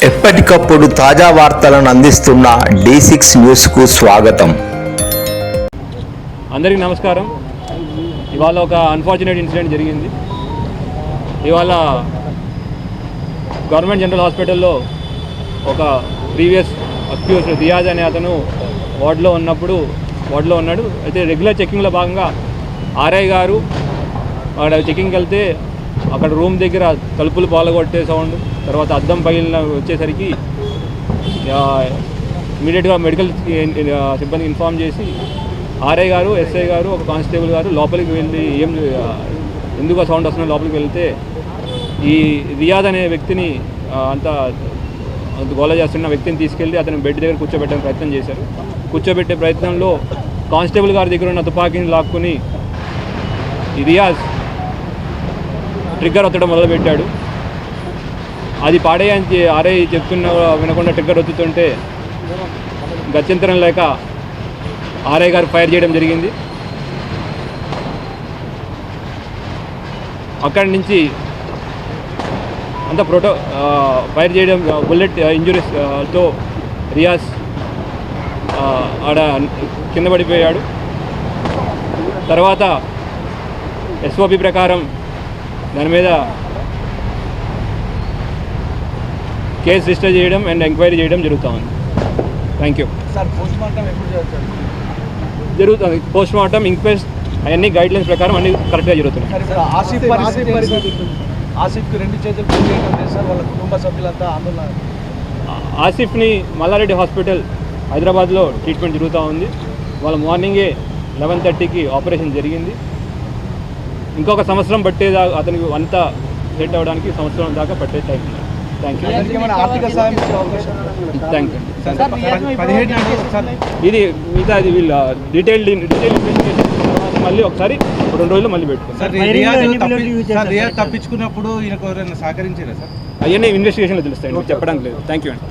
ఎప్పటికప్పుడు తాజా వార్తలను అందిస్తున్న D6 న్యూస్కు స్వాగతం. అందరికీ నమస్కారం. ఇవాళ ఒక అన్ఫార్చునేట్ ఇన్సిడెంట్ జరిగింది. ఇవాళ గవర్నమెంట్ జనరల్ హాస్పిటల్లో ఒక ప్రీవియస్ అక్యూజ్ రియాజ్ అనే అతను వార్డులో ఉన్నాడు. అయితే రెగ్యులర్ చెకింగ్లో భాగంగా ఆర్ఐ గారు అక్కడ చెకింగ్కి వెళ్తే అక్కడ రూమ్ దగ్గర తలుపులు పాల్గొట్టే సౌండ్, తర్వాత అద్దం పగిలిన వచ్చేసరికి ఇమీడియట్గా మెడికల్ సిబ్బందికి ఇన్ఫామ్ చేసి ఆర్ఐ గారు, ఎస్ఐ గారు, ఒక కానిస్టేబుల్ గారు లోపలికి వెళ్ళి ఎందుకు ఆ సౌండ్ వస్తున్నా లోపలికి వెళ్తే ఈ రియాజ్ అనే వ్యక్తిని అంత గోల చేస్తున్న వ్యక్తిని తీసుకెళ్ళి అతను బెడ్ దగ్గర కూర్చోబెట్టే ప్రయత్నం చేశారు. కూర్చోబెట్టే ప్రయత్నంలో కానిస్టేబుల్ గారి దగ్గర ఉన్న తుపాకీని లాక్కుని ఈ రియాజ్ ట్రిగ్గర్ ఒత్తడం మొదలుపెట్టాడు. అది పాడేయని ఆర్ఐ చెప్తున్న వినకుండా ట్రిగ్గర్ ఒత్తుతుంటే గత్యంతరం లేక ఆర్ఐ గారు ఫైర్ చేయడం జరిగింది. అక్కడి నుంచి అంత ఫైర్ చేయడం బుల్లెట్ ఇంజురీస్తో రియాజ్ ఆడ కింద పడిపోయాడు. తర్వాత ఎస్ఓపి ప్రకారం దాని మీద కేసు రిజిస్టర్ చేయడం అండ్ ఎంక్వైరీ చేయడం జరుగుతూ ఉంది. Thank you sir. పోస్ట్మార్టం ఎప్పుడు జరుగుతుంది? పోస్ట్మార్టం, ఇంక్వెస్ట్ అవన్నీ గైడ్లైన్స్ ప్రకారం అన్ని కరెక్ట్గా జరుగుతున్నాయి. ఆసిఫ్కి 2 చేతులు చేయడం సార్, వాళ్ళ కుటుంబ సభ్యులంతా ఆందోళన. ఆసిఫ్ని మల్లారెడ్డి హాస్పిటల్ హైదరాబాద్లో ట్రీట్మెంట్ జరుగుతూ ఉంది. వాళ్ళ మార్నింగే 11:30కి ఆపరేషన్ జరిగింది. ఇంకొక సంవత్సరం పట్టేదాకా అతనికి అంతా సెట్ అవ్వడానికి సంవత్సరం దాకా పట్టే టైం ఉంది. Thank you. Thank you. ఇది మిగతా అది వీళ్ళ డీటెయిల్డ్ ఇన్వెస్టిగేషన్ తర్వాత మళ్ళీ ఒకసారి 2 రోజులు మళ్ళీ పెట్టుకుంటాం. తప్పించుకున్నప్పుడు ఈయనకు ఎవరైనా సహకరించారా సార్? అవన్నీ ఇన్వెస్టిగేషన్లో తెలుస్తాయండి, చెప్పడానికి లేదు. థ్యాంక్ యూ అండి.